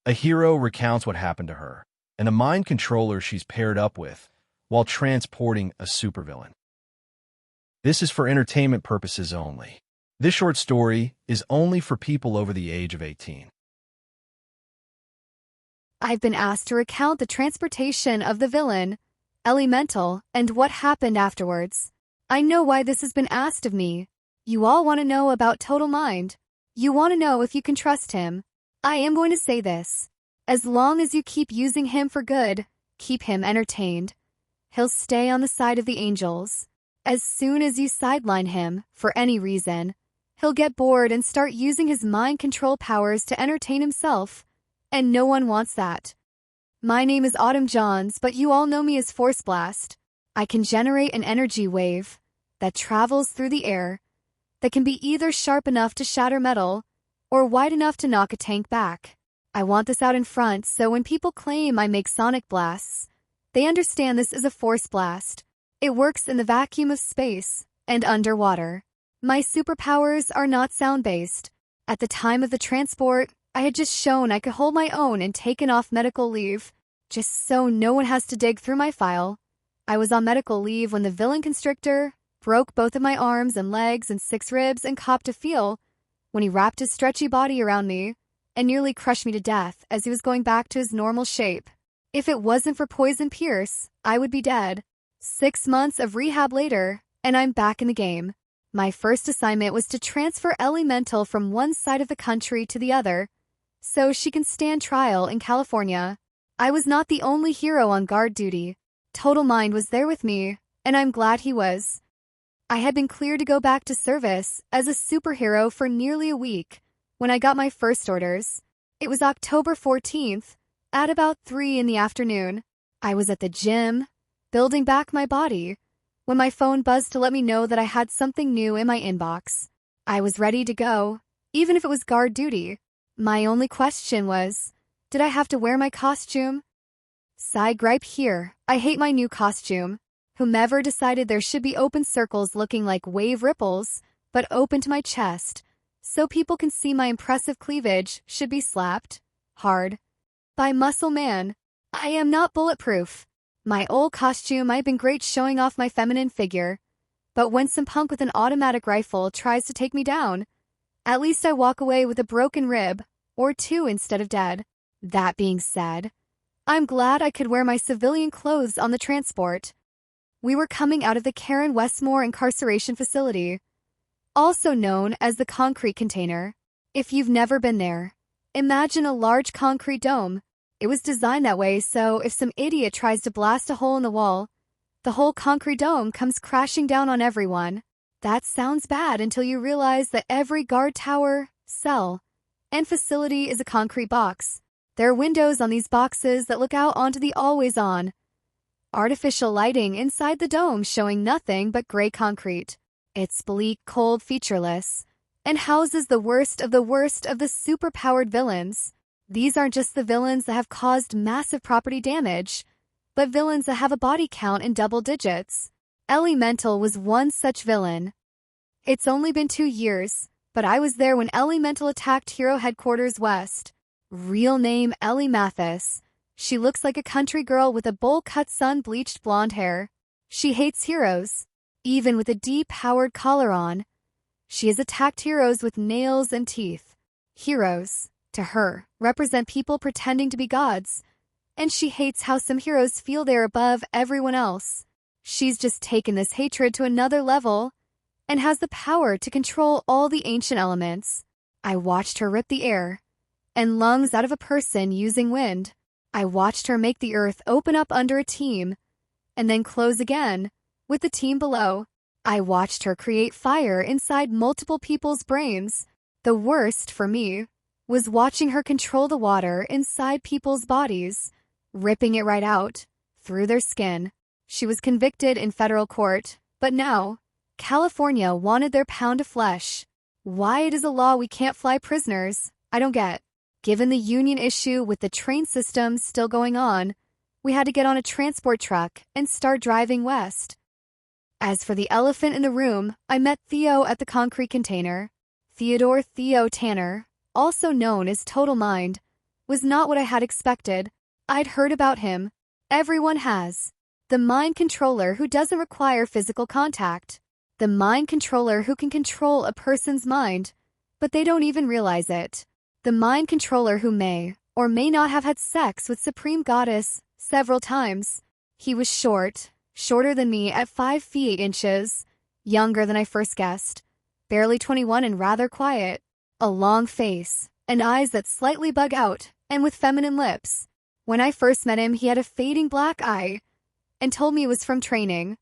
A hero recounts what happened to her and the mind controller she's paired up with while transporting a supervillain. This is for entertainment purposes only. This short story is only for people over the age of 18. I've been asked to recount the transportation of the villain, Ellie-Mental, and what happened afterwards. I know why this has been asked of me. You all want to know about Total Mind. You want to know if you can trust him. I am going to say this. As long as you keep using him for good, keep him entertained, he'll stay on the side of the angels. As soon as you sideline him, for any reason, he'll get bored and start using his mind control powers to entertain himself. And no one wants that. My name is Autumn Johns, but you all know me as Force Blast. I can generate an energy wave that travels through the air that can be either sharp enough to shatter metal or wide enough to knock a tank back. I want this out in front so when people claim I make sonic blasts, they understand this is a force blast. It works in the vacuum of space and underwater. My superpowers are not sound-based. At the time of the transport, I had just shown I could hold my own and taken off medical leave, just so no one has to dig through my file. I was on medical leave when the villain constrictor broke both of my arms and legs and 6 ribs and copped a feel when he wrapped his stretchy body around me and nearly crushed me to death as he was going back to his normal shape. If it wasn't for Poison Pierce, I would be dead. 6 months of rehab later, and I'm back in the game. My first assignment was to transfer Ellie-Mental from one side of the country to the other, so she can stand trial in California. I was not the only hero on guard duty. Total Mind was there with me, and I'm glad he was. I had been cleared to go back to service as a superhero for nearly a week when I got my first orders. It was October 14th, at about 3 in the afternoon. I was at the gym, building back my body, when my phone buzzed to let me know that I had something new in my inbox. I was ready to go, even if it was guard duty. My only question was, did I have to wear my costume? Side gripe here, I hate my new costume. Whomever decided there should be open circles looking like wave ripples, but open to my chest, so people can see my impressive cleavage, should be slapped hard by Muscle Man. I am not bulletproof. My old costume might have been great showing off my feminine figure, but when some punk with an automatic rifle tries to take me down, at least I walk away with a broken rib, or 2 instead of dead. That being said, I'm glad I could wear my civilian clothes on the transport. We were coming out of the Karen Westmore incarceration facility, also known as the concrete container. If you've never been there, imagine a large concrete dome. It was designed that way so if some idiot tries to blast a hole in the wall, the whole concrete dome comes crashing down on everyone. That sounds bad until you realize that every guard tower, cell, and facility is a concrete box. There are windows on these boxes that look out onto the always-on artificial lighting inside the dome showing nothing but gray concrete. It's bleak, cold, featureless, and houses the worst of the superpowered villains. These aren't just the villains that have caused massive property damage, but villains that have a body count in double digits. Ellie-Mental was one such villain. It's only been 2 years, but I was there when Ellie-Mental attacked Hero Headquarters West. Real name Ellie Mathis. She looks like a country girl with a bowl-cut sun-bleached blonde hair. She hates heroes, even with a deep-powered collar on. She has attacked heroes with nails and teeth. Heroes, to her, represent people pretending to be gods, and she hates how some heroes feel they're above everyone else. She's just taken this hatred to another level and has the power to control all the ancient elements. I watched her rip the air and lungs out of a person using wind. I watched her make the earth open up under a team and then close again with the team below. I watched her create fire inside multiple people's brains. The worst for me was watching her control the water inside people's bodies, ripping it right out through their skin. She was convicted in federal court, but now California wanted their pound of flesh. Why it is a law we can't fly prisoners, I don't get. Given the union issue with the train system still going on, we had to get on a transport truck and start driving west. As for the elephant in the room, I met Theo at the concrete container. Theodore Theo Tanner, also known as Total Mind, was not what I had expected. I'd heard about him. Everyone has. The mind controller who doesn't require physical contact. The mind controller who can control a person's mind, but they don't even realize it. The mind controller who may or may not have had sex with Supreme Goddess several times. He was shorter than me at 5 feet 8 inches, younger than I first guessed, barely 21 and rather quiet, a long face, and eyes that slightly bug out, and with feminine lips. When I first met him, he had a fading black eye and told me it was from training.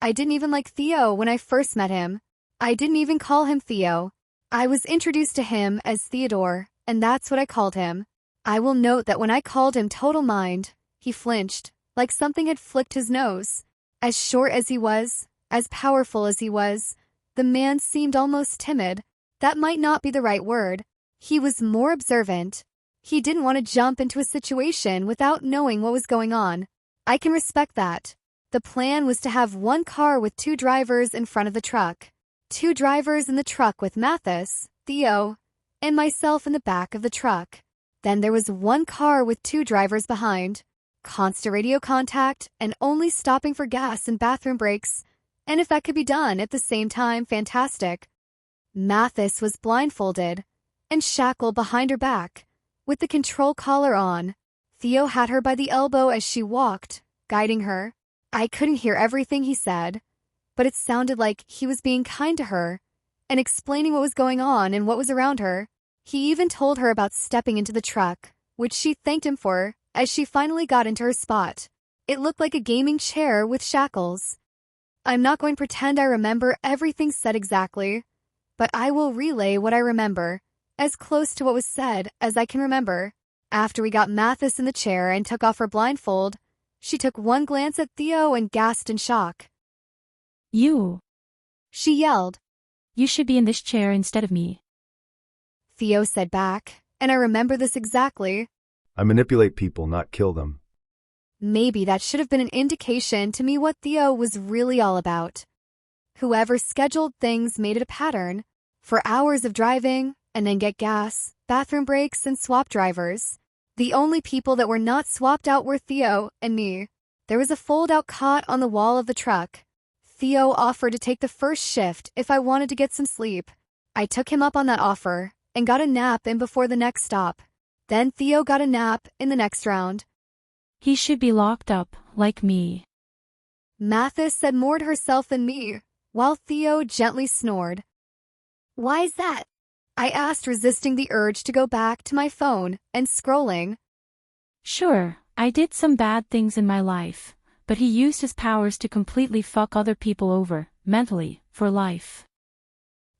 I didn't even like Theo when I first met him. I didn't even call him Theo. I was introduced to him as Theodore, and that's what I called him. I will note that when I called him Total Mind, he flinched, like something had flicked his nose. As short as he was, as powerful as he was, the man seemed almost timid. That might not be the right word. He was more observant. He didn't want to jump into a situation without knowing what was going on. I can respect that. The plan was to have one car with 2 drivers in front of the truck. 2 drivers in the truck with Mathis, Theo, and myself in the back of the truck. Then there was one car with 2 drivers behind. Constant radio contact and only stopping for gas and bathroom breaks. And if that could be done at the same time, fantastic. Mathis was blindfolded and shackled behind her back, with the control collar on. Theo had her by the elbow as she walked, guiding her. I couldn't hear everything he said, but it sounded like he was being kind to her and explaining what was going on and what was around her. He even told her about stepping into the truck, which she thanked him for as she finally got into her spot. It looked like a gaming chair with shackles. I'm not going to pretend I remember everything said exactly, but I will relay what I remember, as close to what was said as I can remember. After we got Mathis in the chair and took off her blindfold, she took one glance at Theo and gasped in shock. You. She yelled. You should be in this chair instead of me. Theo said back, and I remember this exactly. I manipulate people, not kill them. Maybe that should have been an indication to me what Theo was really all about. Whoever scheduled things made it a pattern. For hours of driving, and then get gas, bathroom breaks, and swap drivers. The only people that were not swapped out were Theo and me. There was a fold-out cot on the wall of the truck. Theo offered to take the first shift if I wanted to get some sleep. I took him up on that offer and got a nap in before the next stop. Then Theo got a nap in the next round. He should be locked up, like me. Mathis said more to herself than me, while Theo gently snored. Why's that? I asked, resisting the urge to go back to my phone and scrolling. Sure, I did some bad things in my life, but he used his powers to completely fuck other people over, mentally, for life.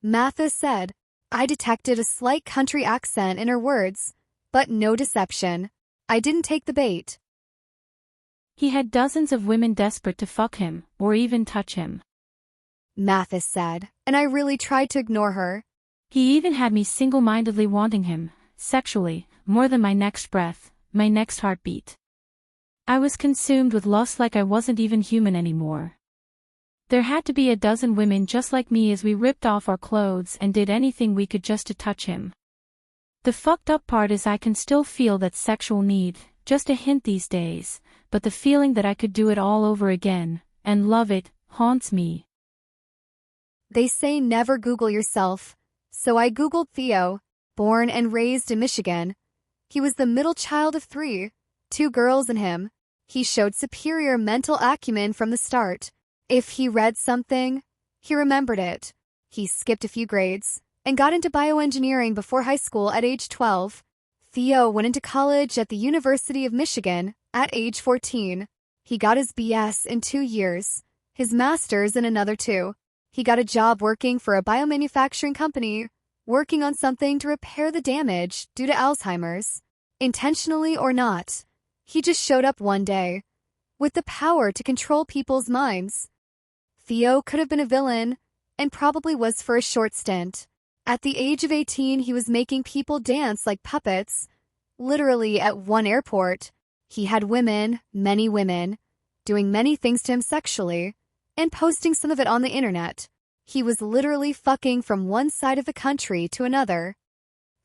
Mathis said. I detected a slight country accent in her words, but no deception. I didn't take the bait. He had dozens of women desperate to fuck him, or even touch him. Mathis said, and I really tried to ignore her. He even had me single-mindedly wanting him, sexually, more than my next breath, my next heartbeat. I was consumed with lust like I wasn't even human anymore. There had to be a dozen women just like me as we ripped off our clothes and did anything we could just to touch him. The fucked up part is I can still feel that sexual need, just a hint these days, but the feeling that I could do it all over again, and love it, haunts me. They say never Google yourself, so I Googled Theo, born and raised in Michigan. He was the middle child of 3, 2 girls and him. He showed superior mental acumen from the start. If he read something, he remembered it. He skipped a few grades and got into bioengineering before high school at age 12. Theo went into college at the University of Michigan at age 14. He got his BS in 2 years, his master's in another 2. He got a job working for a biomanufacturing company, working on something to repair the damage due to Alzheimer's. Intentionally or not, he just showed up one day, with the power to control people's minds. Theo could have been a villain, and probably was for a short stint. At the age of 18, he was making people dance like puppets, literally at one airport. He had women, many women, doing many things to him sexually, and posting some of it on the internet. He was literally fucking from one side of the country to another.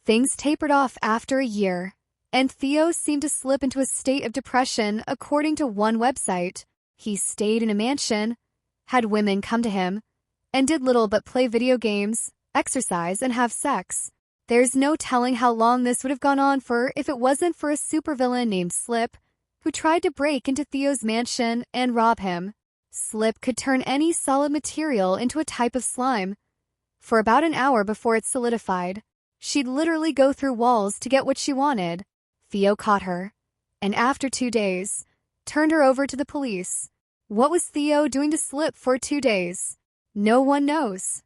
Things tapered off after a year, and Theo seemed to slip into a state of depression according to one website. He stayed in a mansion, had women come to him, and did little but play video games, exercise, and have sex. There's no telling how long this would have gone on for if it wasn't for a supervillain named Slip, who tried to break into Theo's mansion and rob him. Slip could turn any solid material into a type of slime. For about an hour before it solidified, she'd literally go through walls to get what she wanted. Theo caught her, and after 2 days, turned her over to the police. What was Theo doing to Slip for 2 days? No one knows.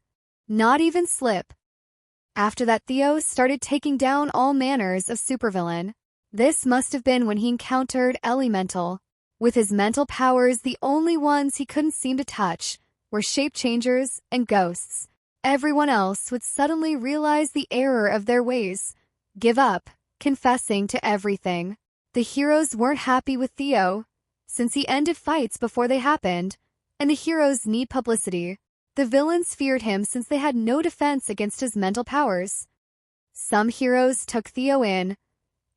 Not even Slip. After that, Theo started taking down all manners of supervillain. This must have been when he encountered Ellie-Mental. With his mental powers, the only ones he couldn't seem to touch were shape-changers and ghosts. Everyone else would suddenly realize the error of their ways, give up, confessing to everything. The heroes weren't happy with Theo, since he ended fights before they happened, and the heroes need publicity. The villains feared him since they had no defense against his mental powers. Some heroes took Theo in,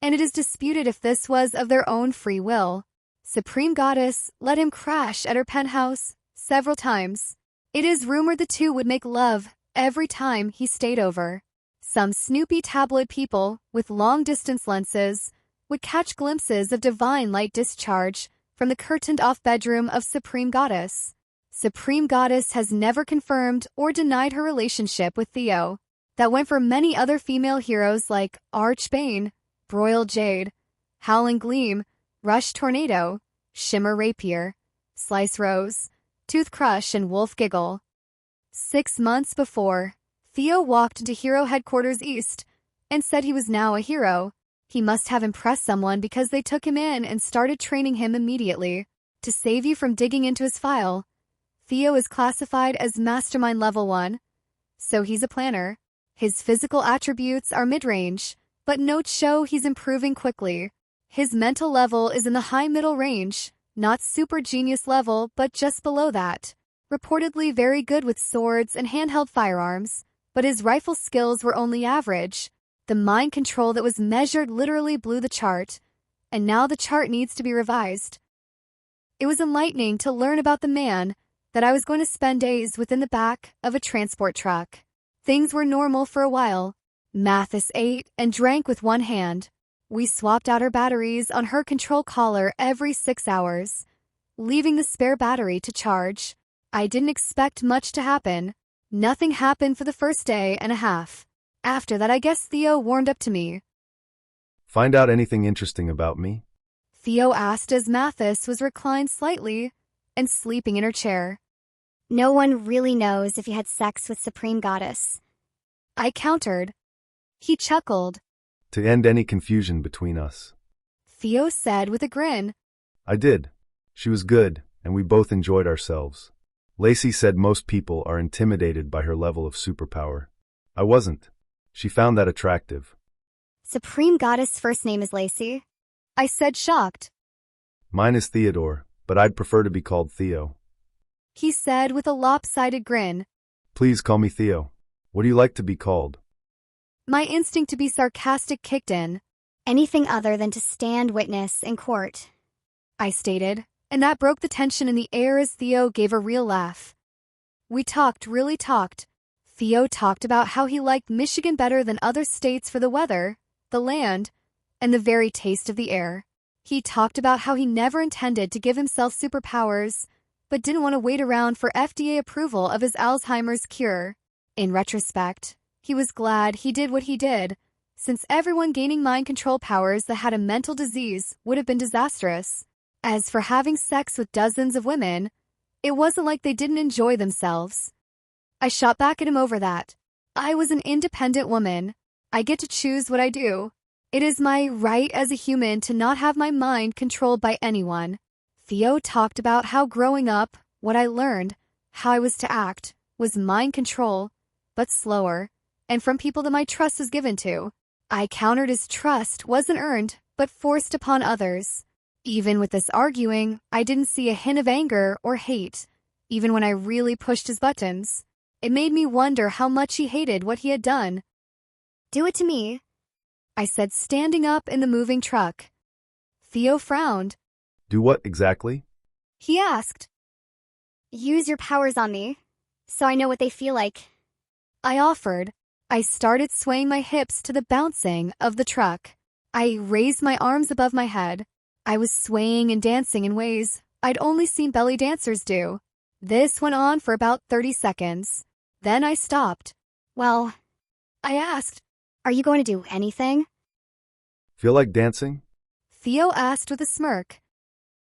and it is disputed if this was of their own free will. Supreme Goddess let him crash at her penthouse several times. It is rumored the two would make love every time he stayed over. Some snoopy tabloid people with long-distance lenses would catch glimpses of divine light discharge from the curtained-off bedroom of Supreme Goddess. Supreme Goddess has never confirmed or denied her relationship with Theo. That went for many other female heroes like Archbane, Broiled Jade, Howling Gleam, Rush Tornado, Shimmer Rapier, Slice Rose, Tooth Crush, and Wolf Giggle. 6 months before, Theo walked into Hero Headquarters East and said he was now a hero. He must have impressed someone because they took him in and started training him immediately. To save you from digging into his file, Theo is classified as Mastermind Level 1, so he's a planner. His physical attributes are mid-range, but notes show he's improving quickly. His mental level is in the high-middle range, not super genius level, but just below that. Reportedly very good with swords and handheld firearms, but his rifle skills were only average. The mind control that was measured literally blew the chart, and now the chart needs to be revised. It was enlightening to learn about the man that I was going to spend days within the back of a transport truck. Things were normal for a while. Mathis ate and drank with one hand. We swapped out our batteries on her control collar every 6 hours, leaving the spare battery to charge. I didn't expect much to happen. Nothing happened for the first day and a half. After that, I guess Theo warmed up to me. Find out anything interesting about me? Theo asked as Mathis was reclined slightly and sleeping in her chair. No one really knows if you had sex with Supreme Goddess, I countered. He chuckled. To end any confusion between us. Theo said with a grin. I did. She was good, and we both enjoyed ourselves. Lacey said most people are intimidated by her level of superpower. I wasn't. She found that attractive. Supreme Goddess' first name is Lacey? I said, shocked. Mine is Theodore, but I'd prefer to be called Theo. He said with a lopsided grin. Please call me Theo. What do you like to be called? My instinct to be sarcastic kicked in. Anything other than to stand witness in court, I stated, and that broke the tension in the air as Theo gave a real laugh. We really talked. Theo talked about how he liked Michigan better than other states for the weather, the land, and the very taste of the air. He talked about how he never intended to give himself superpowers, but didn't want to wait around for FDA approval of his Alzheimer's cure. In retrospect, he was glad he did what he did, since everyone gaining mind control powers that had a mental disease would have been disastrous. As for having sex with dozens of women, it wasn't like they didn't enjoy themselves. I shot back at him over that. I was an independent woman. I get to choose what I do. It is my right as a human to not have my mind controlled by anyone. Theo talked about how growing up, what I learned, how I was to act, was mind control, but slower, and from people that my trust was given to. I countered his trust wasn't earned, but forced upon others. Even with this arguing, I didn't see a hint of anger or hate, even when I really pushed his buttons. It made me wonder how much he hated what he had done. Do it to me. I said, standing up in the moving truck. Theo frowned. Do what exactly? He asked. Use your powers on me, so I know what they feel like. I offered. I started swaying my hips to the bouncing of the truck. I raised my arms above my head. I was swaying and dancing in ways I'd only seen belly dancers do. This went on for about 30 seconds. Then I stopped. Well, I asked. are you going to do anything? Feel like dancing? Theo asked with a smirk.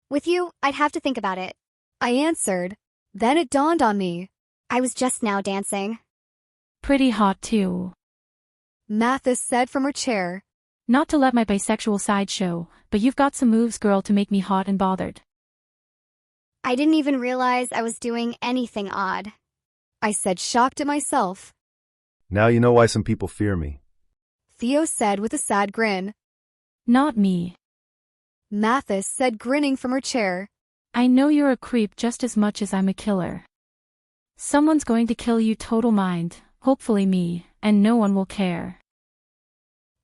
With you, I'd have to think about it. I answered. Then it dawned on me. I was just now dancing. Pretty hot too. Mathis said from her chair. Not to let my bisexual side show, but you've got some moves, girl, to make me hot and bothered. I didn't even realize I was doing anything odd. I said, shocked at myself. Now you know why some people fear me. Theo said with a sad grin. Not me. Mathis said, grinning from her chair. I know you're a creep just as much as I'm a killer. Someone's going to kill you, total mind, hopefully me, and no one will care.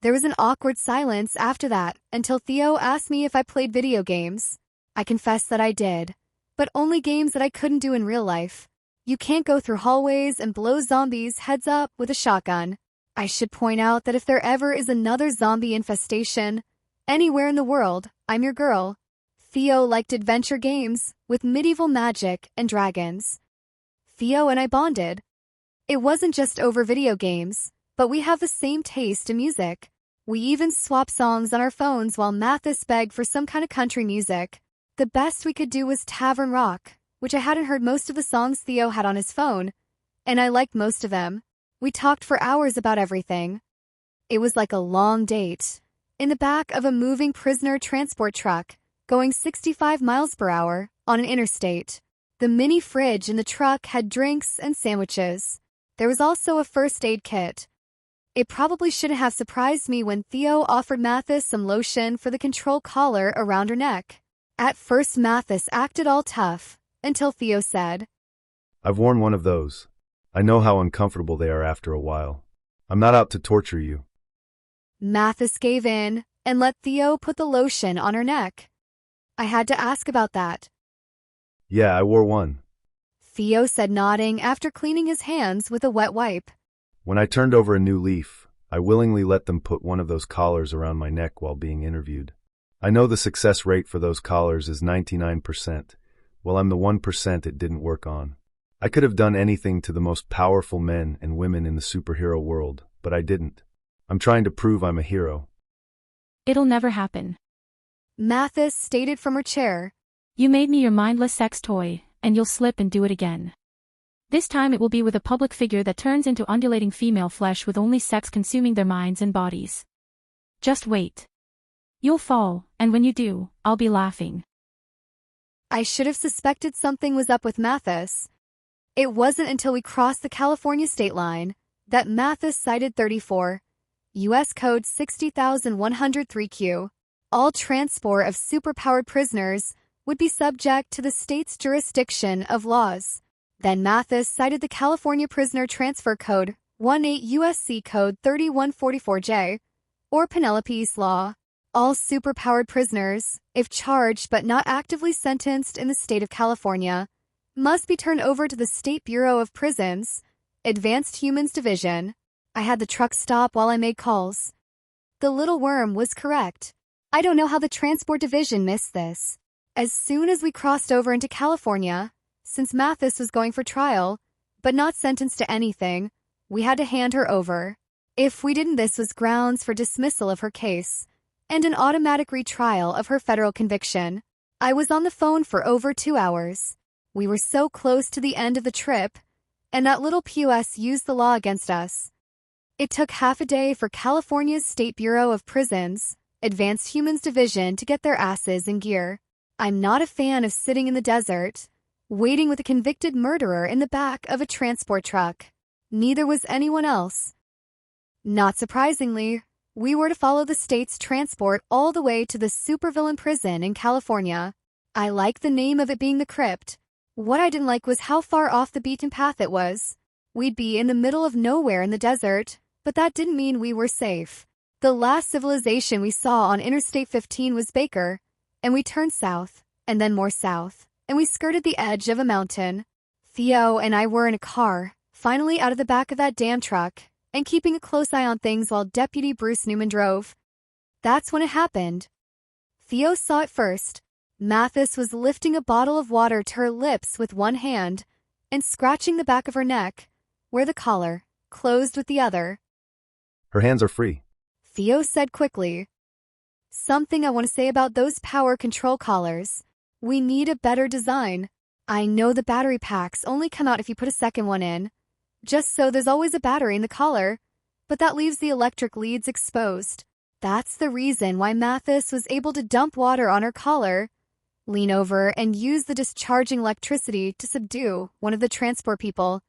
There was an awkward silence after that, until Theo asked me if I played video games. I confessed that I did, but only games that I couldn't do in real life. You can't go through hallways and blow zombies heads up with a shotgun. I should point out that if there ever is another zombie infestation, anywhere in the world, I'm your girl. Theo liked adventure games with medieval magic and dragons. Theo and I bonded. It wasn't just over video games, but we have the same taste in music. We even swap songs on our phones while Mathis begged for some kind of country music. The best we could do was tavern rock, which I hadn't heard most of the songs Theo had on his phone, and I liked most of them. We talked for hours about everything. It was like a long date. In the back of a moving prisoner transport truck, going 65 miles per hour on an interstate. The mini fridge in the truck had drinks and sandwiches. There was also a first aid kit. It probably shouldn't have surprised me when Theo offered Mathis some lotion for the control collar around her neck. At first Mathis acted all tough, until Theo said, I've worn one of those. I know how uncomfortable they are after a while. I'm not out to torture you. Mathis gave in and let Theo put the lotion on her neck. I had to ask about that. Yeah, I wore one. Theo said, nodding after cleaning his hands with a wet wipe. When I turned over a new leaf, I willingly let them put one of those collars around my neck while being interviewed. I know the success rate for those collars is 99%. Well, I'm the 1% it didn't work on. I could have done anything to the most powerful men and women in the superhero world, but I didn't. I'm trying to prove I'm a hero. It'll never happen. Mathis stated from her chair. You made me your mindless sex toy, and you'll slip and do it again. This time it will be with a public figure that turns into undulating female flesh with only sex consuming their minds and bodies. Just wait. You'll fall, and when you do, I'll be laughing. I should have suspected something was up with Mathis. It wasn't until we crossed the California state line that Mathis cited 34, U.S. Code 60103Q. All transport of superpowered prisoners would be subject to the state's jurisdiction of laws. Then Mathis cited the California Prisoner Transfer Code 18 U.S.C. Code 3144J, or Penelope's Law. All superpowered prisoners, if charged but not actively sentenced in the state of California, must be turned over to the State Bureau of Prisons, Advanced Humans Division. I had the truck stop while I made calls. The little worm was correct. I don't know how the Transport Division missed this. As soon as we crossed over into California, since Mathis was going for trial, but not sentenced to anything, we had to hand her over. If we didn't, this was grounds for dismissal of her case, and an automatic retrial of her federal conviction. I was on the phone for over 2 hours. We were so close to the end of the trip, and that little POS used the law against us. It took half a day for California's State Bureau of Prisons, Advanced Humans Division to get their asses in gear. I'm not a fan of sitting in the desert, waiting with a convicted murderer in the back of a transport truck. Neither was anyone else. Not surprisingly, we were to follow the state's transport all the way to the supervillain prison in California. I like the name of it being the Crypt. What I didn't like was how far off the beaten path it was. We'd be in the middle of nowhere in the desert, but that didn't mean we were safe. The last civilization we saw on Interstate 15 was Baker, and we turned south, and then more south, and we skirted the edge of a mountain. Theo and I were in a car, finally out of the back of that damn truck, and keeping a close eye on things while Deputy Bruce Newman drove. That's when it happened. Theo saw it first. Mathis was lifting a bottle of water to her lips with one hand and scratching the back of her neck, where the collar closed with the other. Her hands are free, Theo said quickly. Something I want to say about those power control collars. We need a better design. I know the battery packs only come out if you put a second one in, just so there's always a battery in the collar, but that leaves the electric leads exposed. That's the reason why Mathis was able to dump water on her collar, lean over, and use the discharging electricity to subdue one of the transport people,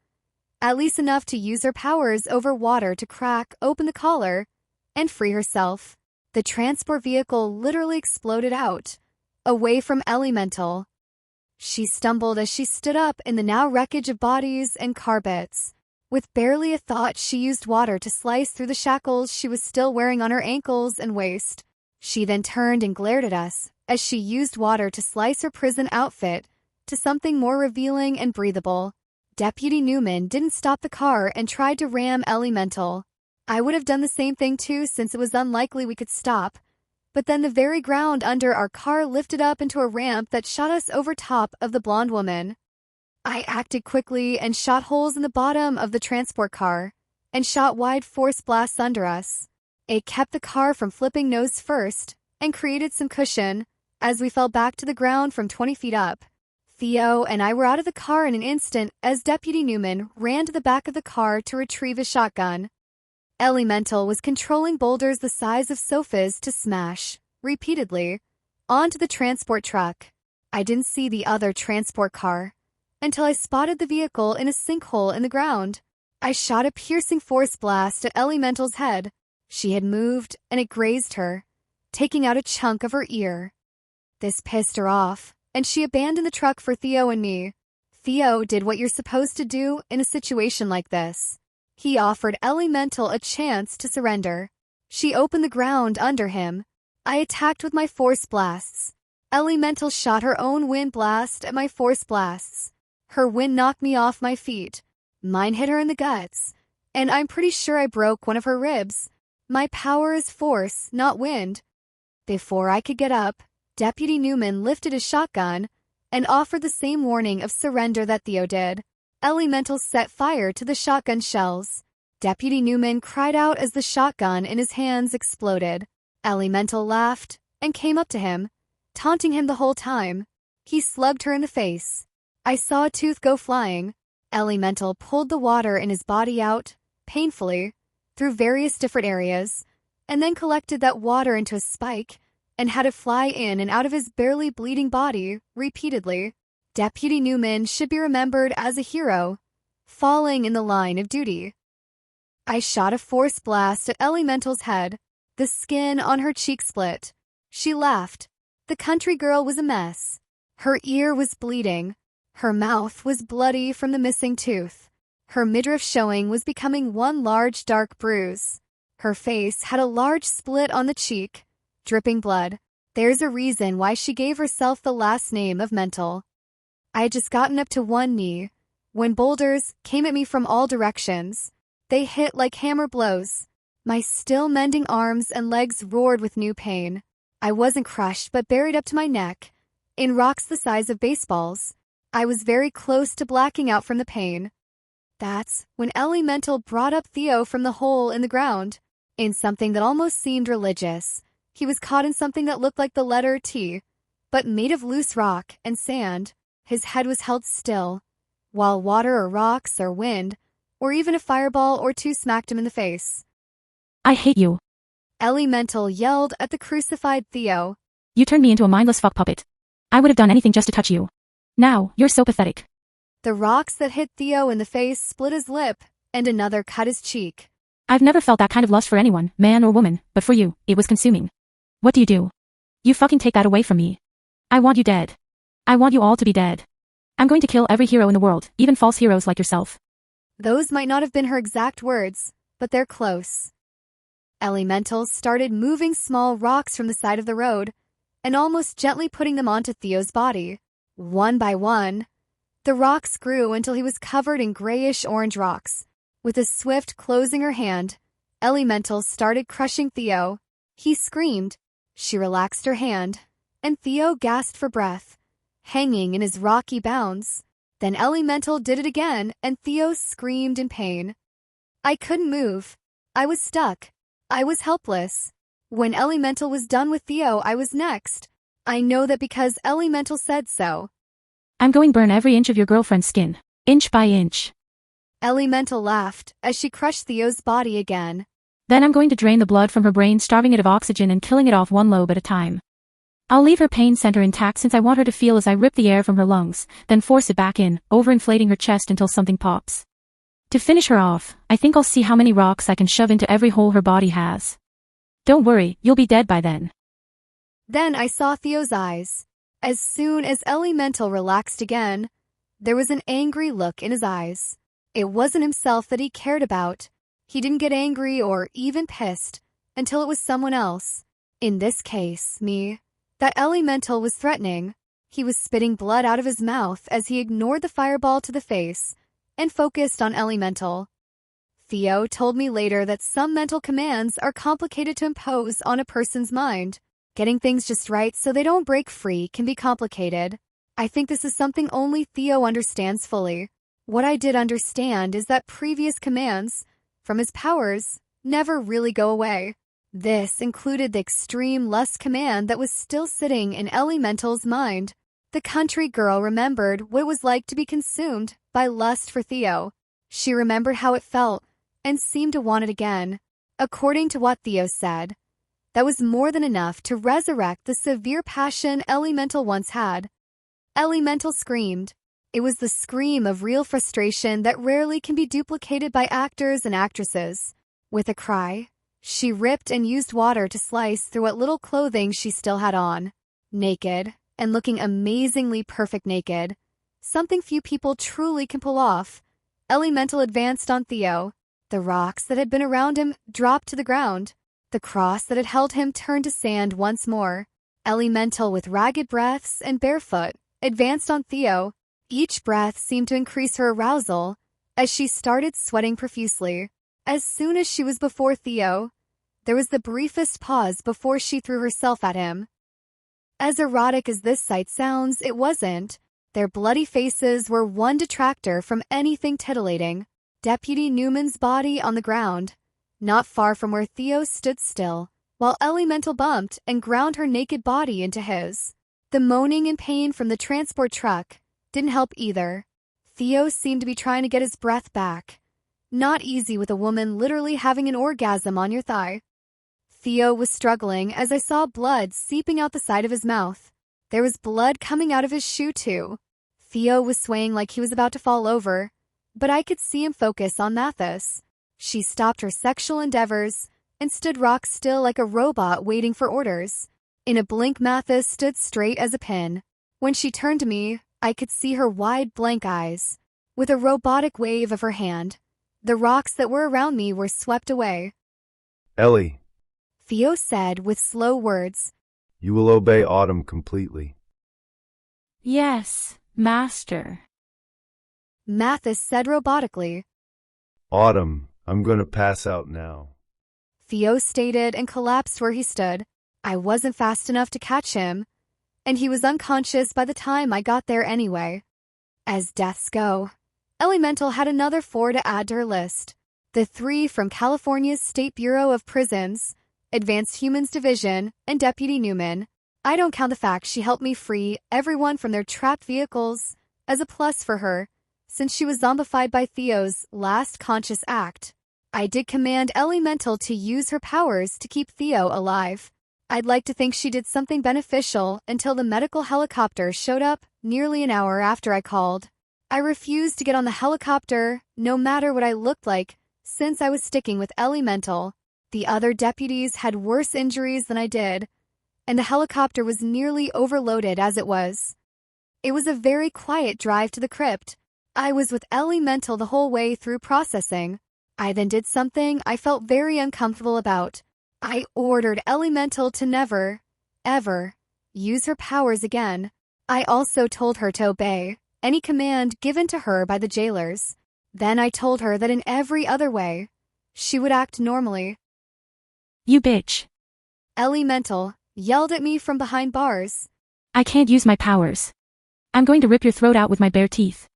at least enough to use her powers over water to crack open the collar and free herself. The transport vehicle literally exploded out, away from Ellie-Mental. She stumbled as she stood up in the now wreckage of bodies and car bits. With barely a thought, she used water to slice through the shackles she was still wearing on her ankles and waist. She then turned and glared at us as she used water to slice her prison outfit to something more revealing and breathable. Deputy Newman didn't stop the car and tried to ram Ellie-Mental. I would have done the same thing too, since it was unlikely we could stop. But then the very ground under our car lifted up into a ramp that shot us over top of the blonde woman. I acted quickly and shot holes in the bottom of the transport car and shot wide force blasts under us. It kept the car from flipping nose first and created some cushion as we fell back to the ground from 20 feet up. Theo and I were out of the car in an instant as Deputy Newman ran to the back of the car to retrieve his shotgun. Ellie-Mental was controlling boulders the size of sofas to smash, repeatedly, onto the transport truck. I didn't see the other transport car until I spotted the vehicle in a sinkhole in the ground. I shot a piercing force blast at Ellie-Mental's head. She had moved, and it grazed her, taking out a chunk of her ear. This pissed her off, and she abandoned the truck for Theo and me. Theo did what you're supposed to do in a situation like this. He offered Ellie-Mental a chance to surrender. She opened the ground under him. I attacked with my force blasts. Ellie-Mental shot her own wind blast at my force blasts. Her wind knocked me off my feet. Mine hit her in the guts, and I'm pretty sure I broke one of her ribs. My power is force, not wind. Before I could get up, Deputy Newman lifted his shotgun and offered the same warning of surrender that Theo did. Ellie-Mental set fire to the shotgun shells. Deputy Newman cried out as the shotgun in his hands exploded. Ellie-Mental laughed and came up to him, taunting him the whole time. He slugged her in the face. I saw a tooth go flying. Ellie-Mental pulled the water in his body out, painfully, through various different areas, and then collected that water into a spike and had it fly in and out of his barely bleeding body repeatedly. Deputy Newman should be remembered as a hero, falling in the line of duty. I shot a force blast at Ellie-Mental's head. The skin on her cheek split. She laughed. The country girl was a mess. Her ear was bleeding. Her mouth was bloody from the missing tooth. Her midriff showing was becoming one large dark bruise. Her face had a large split on the cheek, dripping blood. There's a reason why she gave herself the last name of Mental. I had just gotten up to one knee when boulders came at me from all directions. They hit like hammer blows. My still mending arms and legs roared with new pain. I wasn't crushed but buried up to my neck in rocks the size of baseballs. I was very close to blacking out from the pain. That's when Ellie-Mental brought up Theo from the hole in the ground, in something that almost seemed religious. He was caught in something that looked like the letter T, but made of loose rock and sand. His head was held still, while water or rocks or wind, or even a fireball or two smacked him in the face. I hate you. Ellie-Mental yelled at the crucified Theo. You turned me into a mindless fuck puppet. I would have done anything just to touch you. Now, you're so pathetic. The rocks that hit Theo in the face split his lip, and another cut his cheek. I've never felt that kind of lust for anyone, man or woman, but for you, it was consuming. What do? You fucking take that away from me. I want you dead. I want you all to be dead. I'm going to kill every hero in the world, even false heroes like yourself. Those might not have been her exact words, but they're close. Ellie-Mental started moving small rocks from the side of the road and almost gently putting them onto Theo's body. One by one, the rocks grew until he was covered in grayish-orange rocks. With a swift closing her hand, Ellie-Mental started crushing Theo. He screamed. She relaxed her hand, and Theo gasped for breath, hanging in his rocky bounds. Then Ellie-Mental did it again, and Theo screamed in pain. I couldn't move. I was stuck. I was helpless. When Ellie-Mental was done with Theo, I was next. I know that because Ellie-Mental said so. I'm going to burn every inch of your girlfriend's skin, inch by inch. Ellie-Mental laughed as she crushed Theo's body again. Then I'm going to drain the blood from her brain, starving it of oxygen and killing it off one lobe at a time. I'll leave her pain center intact since I want her to feel as I rip the air from her lungs, then force it back in, overinflating her chest until something pops. To finish her off, I think I'll see how many rocks I can shove into every hole her body has. Don't worry, you'll be dead by then. Then I saw Theo's eyes. As soon as Ellie-Mental relaxed again, there was an angry look in his eyes. It wasn't himself that he cared about. He didn't get angry or even pissed until it was someone else. In this case, me. That Ellie-Mental was threatening. He was spitting blood out of his mouth as he ignored the fireball to the face and focused on Ellie-Mental. Theo told me later that some mental commands are complicated to impose on a person's mind. Getting things just right so they don't break free can be complicated. I think this is something only Theo understands fully. What I did understand is that previous commands from his powers never really go away. This included the extreme lust command that was still sitting in Ellie-Mental's mind. The country girl remembered what it was like to be consumed by lust for Theo. She remembered how it felt and seemed to want it again. According to what Theo said, that was more than enough to resurrect the severe passion Ellie-Mental once had. Ellie-Mental screamed. It was the scream of real frustration that rarely can be duplicated by actors and actresses. With a cry, she ripped and used water to slice through what little clothing she still had on. Naked, and looking amazingly perfect naked, something few people truly can pull off, Ellie-Mental advanced on Theo. The rocks that had been around him dropped to the ground. The cross that had held him turned to sand once more. Ellie-Mental, with ragged breaths and barefoot, advanced on Theo. Each breath seemed to increase her arousal as she started sweating profusely. As soon as she was before Theo, there was the briefest pause before she threw herself at him. As erotic as this sight sounds, it wasn't. Their bloody faces were one detractor from anything titillating. Deputy Newman's body on the ground, not far from where Theo stood still, while Ellie-Mental bumped and ground her naked body into his. The moaning and pain from the transport truck didn't help either. Theo seemed to be trying to get his breath back. Not easy with a woman literally having an orgasm on your thigh. Theo was struggling as I saw blood seeping out the side of his mouth. There was blood coming out of his shoe too. Theo was swaying like he was about to fall over, but I could see him focus on Mathis. She stopped her sexual endeavors and stood rock still like a robot waiting for orders. In a blink, Mathis stood straight as a pin. When she turned to me, I could see her wide, blank eyes. With a robotic wave of her hand, the rocks that were around me were swept away. Ellie, Theo said with slow words, you will obey Autumn completely. Yes, Master. Mathis said robotically. Autumn, I'm gonna pass out now. Theo stated and collapsed where he stood. I wasn't fast enough to catch him, and he was unconscious by the time I got there anyway. As deaths go, Ellie-Mental had another 4 to add to her list. The 3 from California's State Bureau of Prisons, Advanced Humans Division, and Deputy Newman. I don't count the fact she helped me free everyone from their trapped vehicles as a plus for her, since she was zombified by Theo's last conscious act. I did command Ellie-Mental to use her powers to keep Theo alive. I'd like to think she did something beneficial until the medical helicopter showed up nearly an hour after I called. I refused to get on the helicopter, no matter what I looked like, since I was sticking with Ellie-Mental. The other deputies had worse injuries than I did, and the helicopter was nearly overloaded as it was. It was a very quiet drive to the crypt. I was with Ellie-Mental the whole way through processing. I then did something I felt very uncomfortable about. I ordered Ellie-Mental to never, ever, use her powers again. I also told her to obey any command given to her by the jailers. Then I told her that in every other way, she would act normally. You bitch. Ellie-Mental yelled at me from behind bars. I can't use my powers. I'm going to rip your throat out with my bare teeth.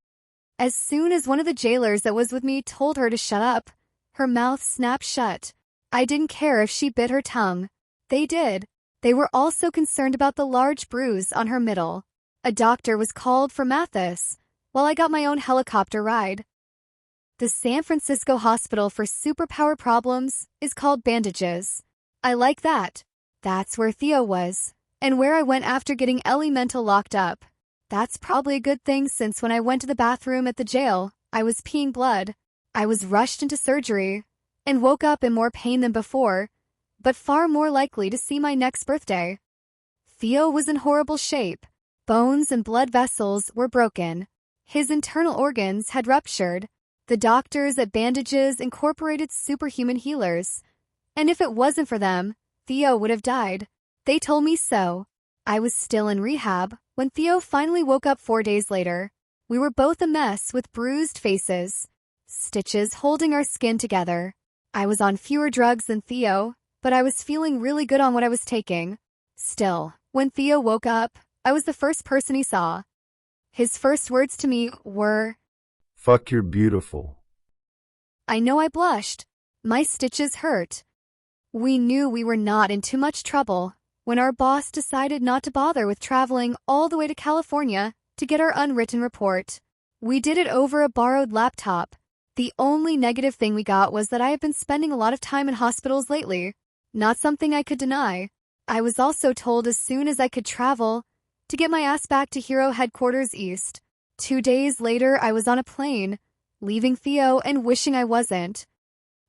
As soon as one of the jailers that was with me told her to shut up, her mouth snapped shut. I didn't care if she bit her tongue. They did. They were also concerned about the large bruise on her middle. A doctor was called for Mathis, while I got my own helicopter ride. The San Francisco Hospital for Superpower Problems is called Bandages. I like that. That's where Theo was, and where I went after getting Ellie-Mental locked up. That's probably a good thing since when I went to the bathroom at the jail, I was peeing blood. I was rushed into surgery and woke up in more pain than before, but far more likely to see my next birthday. Theo was in horrible shape. Bones and blood vessels were broken. His internal organs had ruptured. The doctors at Bandages incorporated superhuman healers, and if it wasn't for them, Theo would have died. They told me so. I was still in rehab when Theo finally woke up 4 days later. We were both a mess with bruised faces, stitches holding our skin together. I was on fewer drugs than Theo, but I was feeling really good on what I was taking. Still, when Theo woke up, I was the first person he saw. His first words to me were, "Fuck, you're beautiful." I know I blushed. My stitches hurt. We knew we were not in too much trouble when our boss decided not to bother with traveling all the way to California to get our unwritten report. We did it over a borrowed laptop. The only negative thing we got was that I have been spending a lot of time in hospitals lately. Not something I could deny. I was also told as soon as I could travel to get my ass back to Hero Headquarters East. 2 days later, I was on a plane, leaving Theo and wishing I wasn't.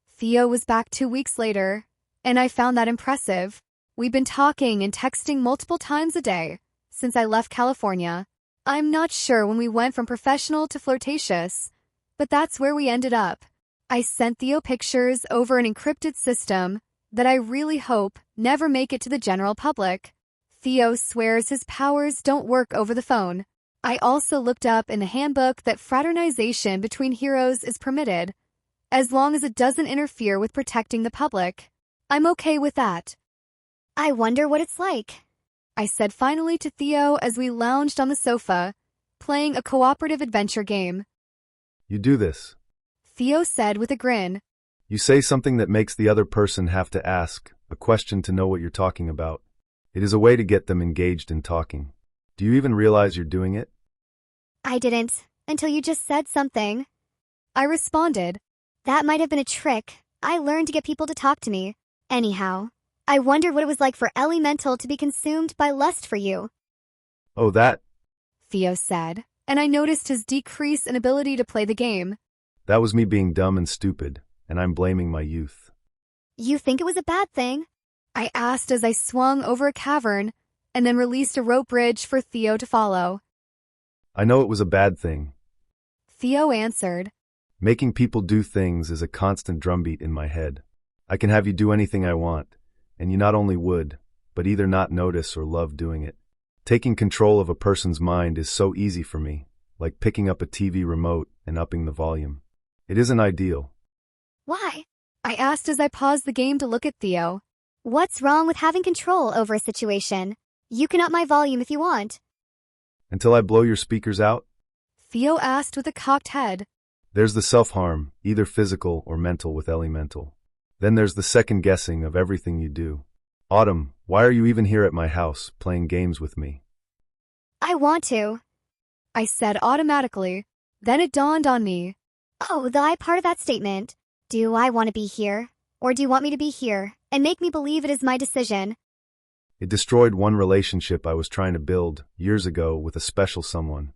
Theo was back 2 weeks later, and I found that impressive. We've been talking and texting multiple times a day since I left California. I'm not sure when we went from professional to flirtatious, but that's where we ended up. I sent Theo pictures over an encrypted system that I really hope never make it to the general public. Theo swears his powers don't work over the phone. I also looked up in the handbook that fraternization between heroes is permitted, as long as it doesn't interfere with protecting the public. I'm okay with that. I wonder what it's like. I said finally to Theo as we lounged on the sofa, playing a cooperative adventure game. You do this. Theo said with a grin. You say something that makes the other person have to ask a question to know what you're talking about. It is a way to get them engaged in talking. Do you even realize you're doing it? I didn't, until you just said something. I responded. That might have been a trick I learned to get people to talk to me. Anyhow, I wondered what it was like for Ellie-Mental to be consumed by lust for you. Oh, that? Theo said, and I noticed his decrease in ability to play the game. That was me being dumb and stupid, and I'm blaming my youth. You think it was a bad thing? I asked as I swung over a cavern and then released a rope bridge for Theo to follow. I know it was a bad thing. Theo answered. Making people do things is a constant drumbeat in my head. I can have you do anything I want, and you not only would, but either not notice or love doing it. Taking control of a person's mind is so easy for me, like picking up a TV remote and upping the volume. It isn't ideal. Why? I asked as I paused the game to look at Theo. What's wrong with having control over a situation? You can up my volume if you want. Until I blow your speakers out? Theo asked with a cocked head. There's the self-harm, either physical or mental with Ellie-Mental. Then there's the second-guessing of everything you do. Autumn, why are you even here at my house, playing games with me? I want to. I said automatically. Then it dawned on me. Oh, the I part of that statement. Do I want to be here? Or do you want me to be here, and make me believe it is my decision? It destroyed one relationship I was trying to build years ago with a special someone.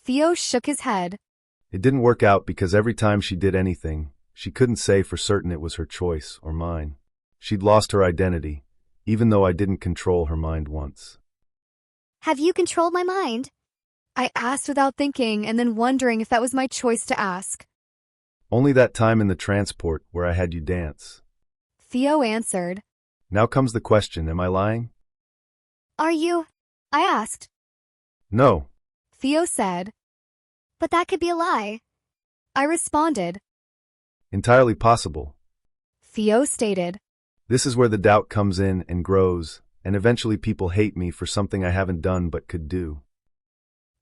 Theo shook his head. It didn't work out because every time she did anything, she couldn't say for certain it was her choice or mine. She'd lost her identity, even though I didn't control her mind once. Have you controlled my mind? I asked without thinking and then wondering if that was my choice to ask. Only that time in the transport where I had you dance. Theo answered. Now comes the question, am I lying? Are you? I asked. No. Theo said. But that could be a lie. I responded. Entirely possible. Theo stated. This is where the doubt comes in and grows, and eventually people hate me for something I haven't done but could do.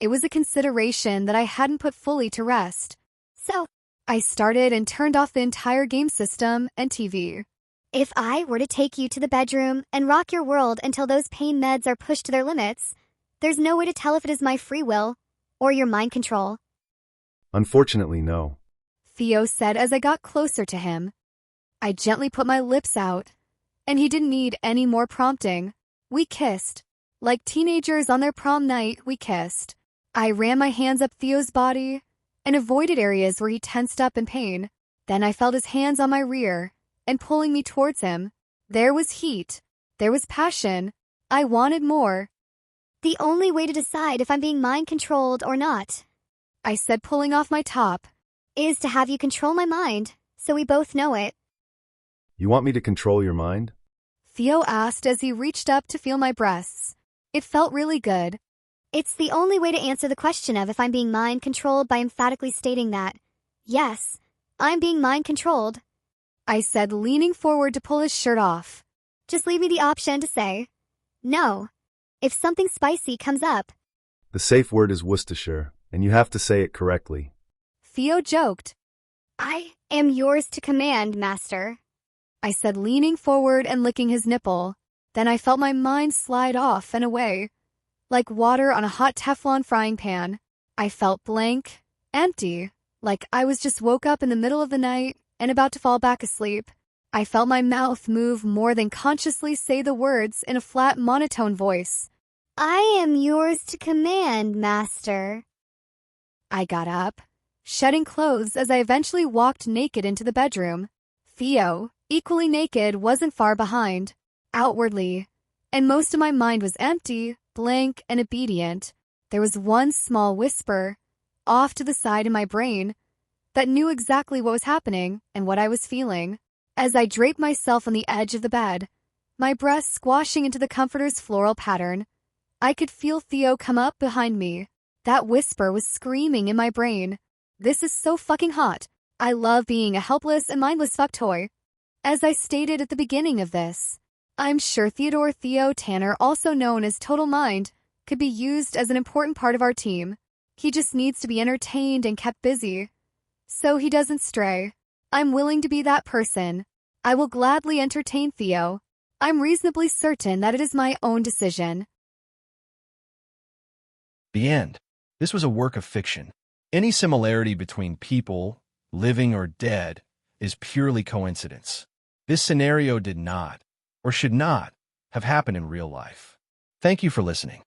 It was a consideration that I hadn't put fully to rest. So, I started and turned off the entire game system and TV. if I were to take you to the bedroom and rock your world until those pain meds are pushed to their limits, there's no way to tell if it is my free will or your mind control. Unfortunately, no. Theo said as I got closer to him. I gently put my lips out, and he didn't need any more prompting. We kissed. Like teenagers on their prom night, we kissed. I ran my hands up Theo's body and avoided areas where he tensed up in pain. Then I felt his hands on my rear and pulling me towards him. There was heat. There was passion. I wanted more. The only way to decide if I'm being mind-controlled or not, I said, pulling off my top, is to have you control my mind, so we both know it. You want me to control your mind? Theo asked as he reached up to feel my breasts. It felt really good. It's the only way to answer the question of if I'm being mind-controlled by emphatically stating that, yes, I'm being mind-controlled. I said, leaning forward to pull his shirt off. Just leave me the option to say, no, if something spicy comes up. The safe word is Worcestershire, and you have to say it correctly. Theo joked. I am yours to command, master. I said, leaning forward and licking his nipple. Then I felt my mind slide off and away, like water on a hot Teflon frying pan. I felt blank, empty, like I was just woke up in the middle of the night and about to fall back asleep. I felt my mouth move more than consciously say the words in a flat, monotone voice. I am yours to command, master. I got up, shedding clothes as I eventually walked naked into the bedroom. Theo, equally naked, wasn't far behind, outwardly, and most of my mind was empty, blank, and obedient. There was one small whisper, off to the side in my brain, that knew exactly what was happening and what I was feeling. As I draped myself on the edge of the bed, my breasts squashing into the comforter's floral pattern, I could feel Theo come up behind me. That whisper was screaming in my brain. This is so fucking hot. I love being a helpless and mindless fuck toy. As I stated at the beginning of this, I'm sure Theodore Theo Tanner, also known as Total Mind, could be used as an important part of our team. He just needs to be entertained and kept busy, so he doesn't stray. I'm willing to be that person. I will gladly entertain Theo. I'm reasonably certain that it is my own decision. The end. This was a work of fiction. Any similarity between people, living or dead, is purely coincidence. This scenario did not, or should not, have happened in real life. Thank you for listening.